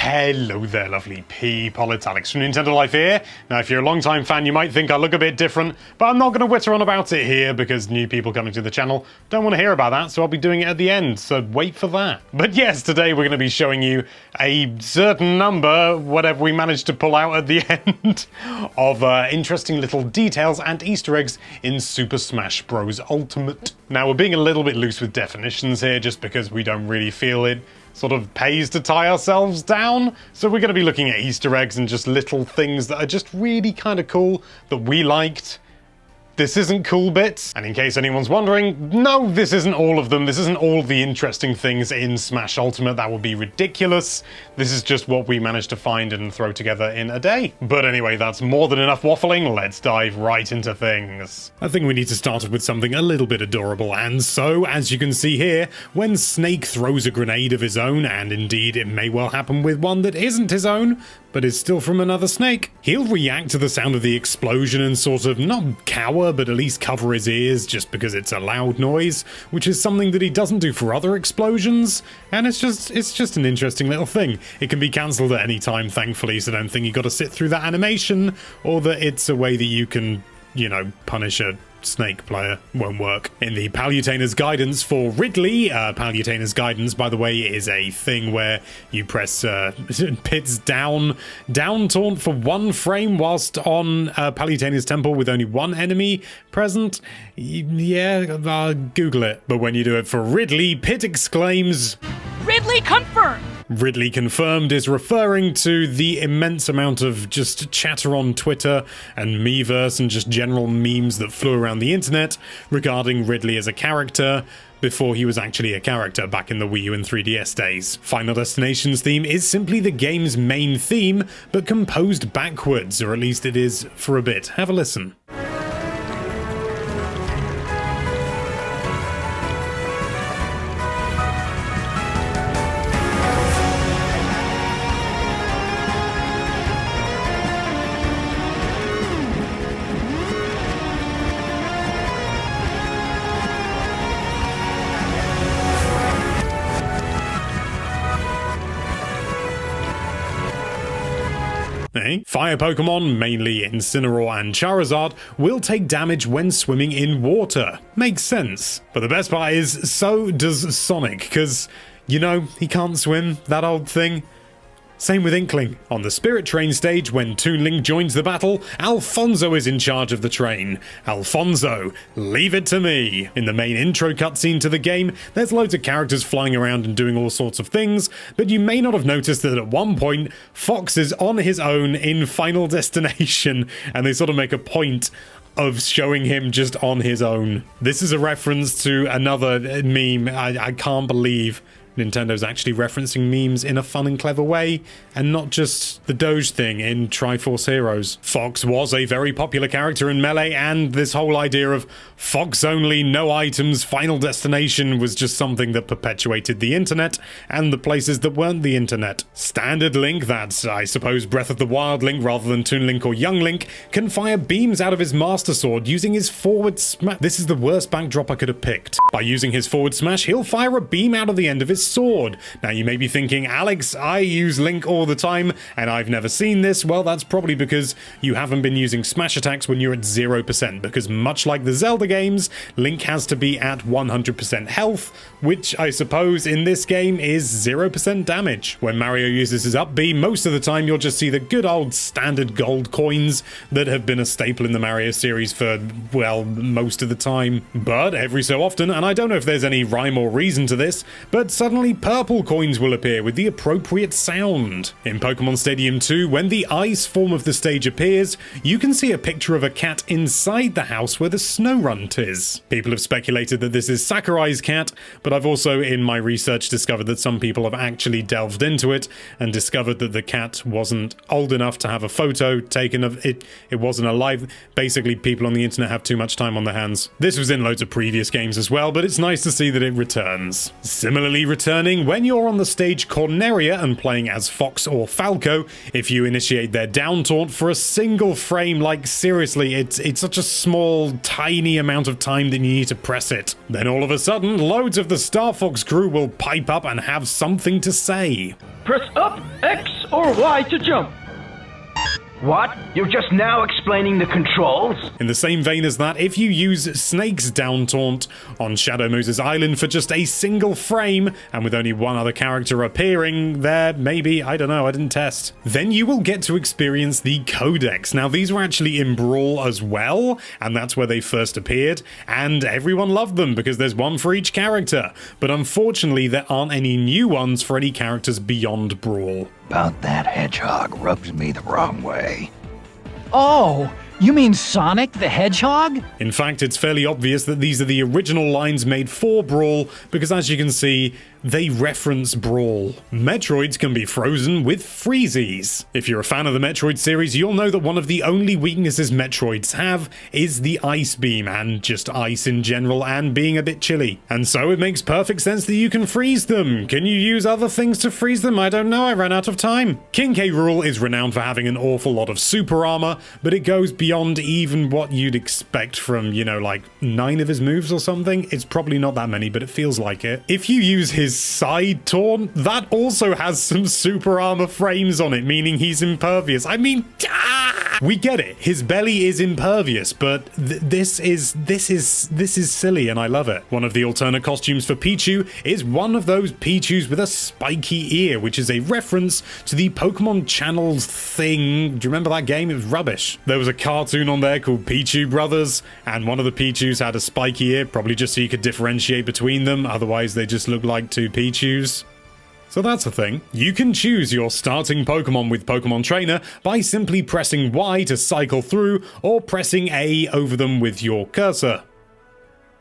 Hello there, lovely people. It's Alex from Nintendo Life here. Now, if you're a long-time fan, you might think I look a bit different, but I'm not going to witter on about it here because new people coming to the channel don't want to hear about that, so I'll be doing it at the end, so wait for that. But yes, today we're going to be showing you a certain number, whatever we managed to pull out at the end, of interesting little details and Easter eggs in Super Smash Bros. Ultimate. Now, we're being a little bit loose with definitions here just because we don't really feel it sort of pays to tie ourselves down. So we're going to be looking at Easter eggs and just little things that are just really kind of cool that we liked. This isn't cool bits, and in case anyone's wondering, no, this isn't all of them. This isn't all the interesting things in Smash Ultimate. That would be ridiculous. This is just what we managed to find and throw together in a day. But anyway, that's more than enough waffling. Let's dive right into things. I think we need to start with something a little bit adorable, and so, as you can see here, when Snake throws a grenade of his own, and indeed it may well happen with one that isn't his own, but is still from another Snake, he'll react to the sound of the explosion and sort of not cower, but at least cover his ears just because it's a loud noise, which is something that he doesn't do for other explosions, and it's just an interesting little thing. It can be cancelled at any time, thankfully, so don't think you got to sit through that animation, or that it's a way that you can, you know, punish a Snake player. Won't work. In the Palutainer's Guidance for Ridley, Palutainer's Guidance, by the way, is a thing where you press Pit's down taunt for 1 frame whilst on Palutainer's Temple with only 1 enemy present. Yeah, Google it. But when you do it for Ridley, Pit exclaims, "Ridley confirmed!" Ridley confirmed is referring to the immense amount of just chatter on Twitter and Miiverse and just general memes that flew around the internet regarding Ridley as a character before he was actually a character back in the Wii U and 3DS days. Final Destination's theme is simply the game's main theme, but composed backwards, or at least it is for a bit. Have a listen. Fire Pokemon, mainly Incineroar and Charizard, will take damage when swimming in water. Makes sense. But the best part is, so does Sonic, because, you know, he can't swim, that old thing. Same with Inkling. On the Spirit Train stage, when Toon Link joins the battle, Alfonso is in charge of the train. Alfonso, leave it to me. In the main intro cutscene to the game, there's loads of characters flying around and doing all sorts of things, but you may not have noticed that at one point, Fox is on his own in Final Destination, and they sort of make a point of showing him just on his own. This is a reference to another meme. I can't believe Nintendo's actually referencing memes in a fun and clever way, and not just the Doge thing in Triforce Heroes. Fox was a very popular character in Melee, and this whole idea of Fox only, no items, Final Destination was just something that perpetuated the internet, and the places that weren't the internet. Standard Link, that's, I suppose, Breath of the Wild Link rather than Toon Link or Young Link, can fire beams out of his Master Sword using his forward smash. This is the worst backdrop I could have picked. By using his forward smash, he'll fire a beam out of the end of his sword. Now you may be thinking, Alex, I use Link all the time and I've never seen this. Well, that's probably because you haven't been using smash attacks when you're at 0%, because much like the Zelda games, Link has to be at 100% health, which I suppose in this game is 0% damage. When Mario uses his up B, most of the time you'll just see the good old standard gold coins that have been a staple in the Mario series for, well, most of the time. But every so often, and I don't know if there's any rhyme or reason to this, but suddenly purple coins will appear with the appropriate sound. In Pokemon Stadium 2, when the ice form of the stage appears, you can see a picture of a cat inside the house where the snow runt is. People have speculated that this is Sakurai's cat, but I've also in my research discovered that some people have actually delved into it and discovered that the cat wasn't old enough to have a photo taken of it. It wasn't alive. Basically, people on the internet have too much time on their hands. This was in loads of previous games as well, but it's nice to see that it returns. Similarly returning, when you're on the stage Corneria and playing as Fox or Falco, if you initiate their down taunt for a single frame, like seriously, it's such a small, tiny amount of time that you need to press it. Then all of a sudden, loads of the Star Fox crew will pipe up and have something to say. Press up, X, or Y to jump. What? You're just now explaining the controls? In the same vein as that, if you use Snake's down taunt on Shadow Moses Island for just a single frame, and with only one other character appearing there, maybe, I don't know, I didn't test, then you will get to experience the Codex. Now, these were actually in Brawl as well, and that's where they first appeared, and everyone loved them because there's one for each character. But unfortunately, there aren't any new ones for any characters beyond Brawl. About that hedgehog rubs me the wrong way. Oh, you mean Sonic the Hedgehog? In fact, it's fairly obvious that these are the original lines made for Brawl, because as you can see, they reference Brawl. Metroids can be frozen with freezies. If you're a fan of the Metroid series, you'll know that one of the only weaknesses Metroids have is the ice beam, and just ice in general, and being a bit chilly. And so it makes perfect sense that you can freeze them. Can you use other things to freeze them? I don't know, I ran out of time. King K. Rool is renowned for having an awful lot of super armor, but it goes beyond even what you'd expect from, you know, like 9 of his moves or something. It's probably not that many, but it feels like it. If you use his side taunt, that also has some super armor frames on it, meaning he's impervious. I mean, we get it. His belly is impervious, but this is silly, and I love it. One of the alternate costumes for Pichu is one of those Pichus with a spiky ear, which is a reference to the Pokemon Channels thing. Do you remember that game? It was rubbish. There was a cartoon on there called Pichu Brothers, and one of the Pichus had a spiky ear, probably just so you could differentiate between them. Otherwise, they just look like two Pichus. So that's a thing. You can choose your starting Pokemon with Pokemon Trainer by simply pressing Y to cycle through, or pressing A over them with your cursor.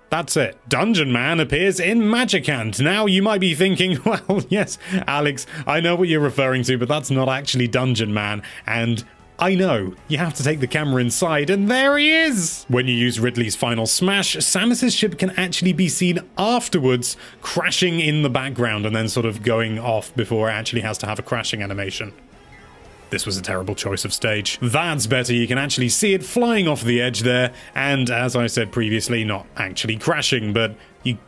That's it. Dungeon Man appears in Magicant. Now you might be thinking, well, yes, Alex, I know what you're referring to, but that's not actually Dungeon Man, and I know, you have to take the camera inside, and there he is! When you use Ridley's final smash, Samus's ship can actually be seen afterwards crashing in the background and then sort of going off before it actually has to have a crashing animation. This was a terrible choice of stage. That's better, you can actually see it flying off the edge there, and as I said previously, not actually crashing, but you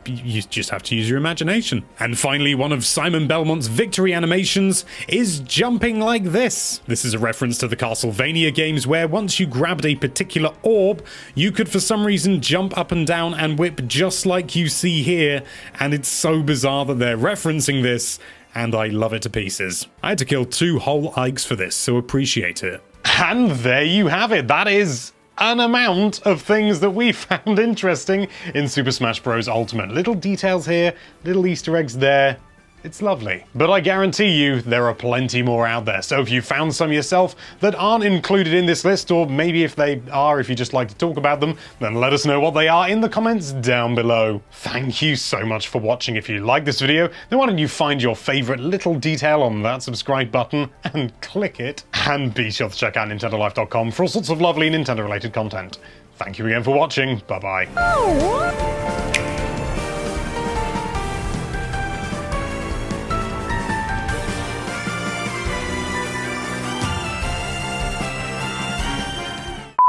just have to use your imagination. And finally, one of Simon Belmont's victory animations is jumping like this. This is a reference to the Castlevania games where once you grabbed a particular orb, you could for some reason jump up and down and whip just like you see here, and it's so bizarre that they're referencing this, and I love it to pieces. I had to kill 2 whole Ikes for this, so appreciate it. And there you have it. That is an amount of things that we found interesting in Super Smash Bros. Ultimate. Little details here, little Easter eggs there. It's lovely. But I guarantee you there are plenty more out there. So if you found some yourself that aren't included in this list, or maybe if they are, if you just like to talk about them, then let us know what they are in the comments down below. Thank you so much for watching. If you like this video, then why don't you find your favorite little detail on that subscribe button and click it. And be sure to check out NintendoLife.com for all sorts of lovely Nintendo related content. Thank you again for watching. Bye bye.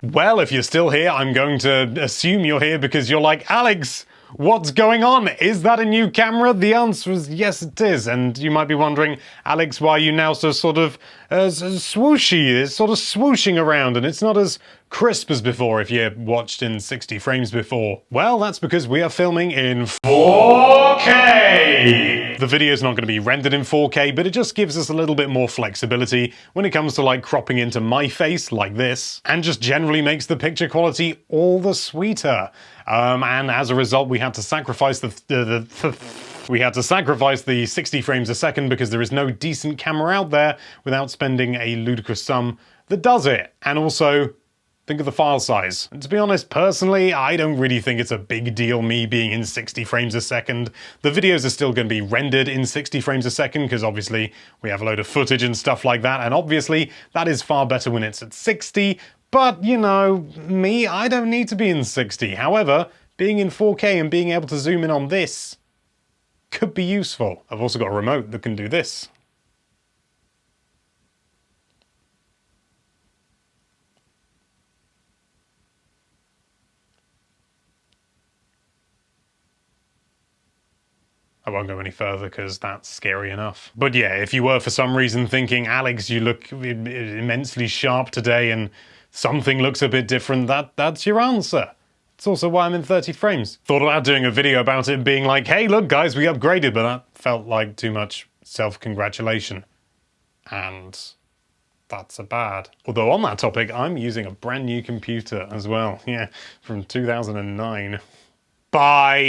Well, if you're still here, I'm going to assume you're here because you're like, Alex, what's going on? Is that a new camera? The answer is yes, it is. And you might be wondering, Alex, why are you now so sort of swooshy? It's sort of swooshing around and it's not as crisp as before if you watched in 60 frames before. Well, that's because we are filming in 4K! The video's not going to be rendered in 4K, but it just gives us a little bit more flexibility when it comes to like cropping into my face like this, and just generally makes the picture quality all the sweeter. And as a result, we had to sacrifice the 60 frames a second because there is no decent camera out there without spending a ludicrous sum that does it. And also, think of the file size. And to be honest, personally, I don't really think it's a big deal me being in 60 frames a second. The videos are still going to be rendered in 60 frames a second because obviously we have a load of footage and stuff like that, and obviously that is far better when it's at 60, but you know, me, I don't need to be in 60. However, being in 4K and being able to zoom in on this could be useful. I've also got a remote that can do this. I won't go any further because that's scary enough. But yeah, if you were for some reason thinking, Alex, you look immensely sharp today and something looks a bit different, that's your answer. It's also why I'm in 30 frames. Thought about doing a video about it being like, hey, look guys, we upgraded, but that felt like too much self-congratulation. And that's a bad. Although on that topic, I'm using a brand new computer as well. Yeah, from 2009. Bye.